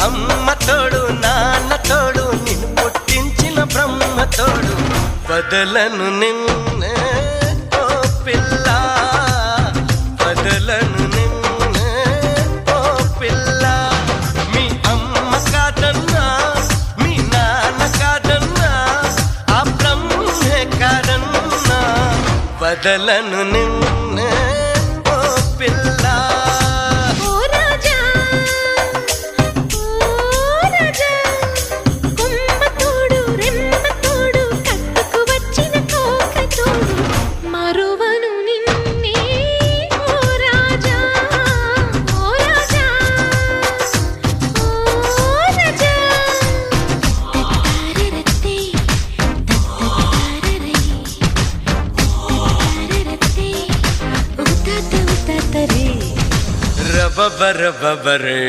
అమ్మ తోడు నాన్న తోడు నిన్ను పుట్టించిన బ్రహ్మ తోడు వదలను నిన్నే ఓ పిల్ల వదలను నిన్నే ఓ పిల్ల మీ అమ్మ కాదన్నా మీ నాన్న కాదన్నా ఆ బ్రహ్మే కాదన్నా వదలను నిన్నే ఓ పిల్ల రబబరే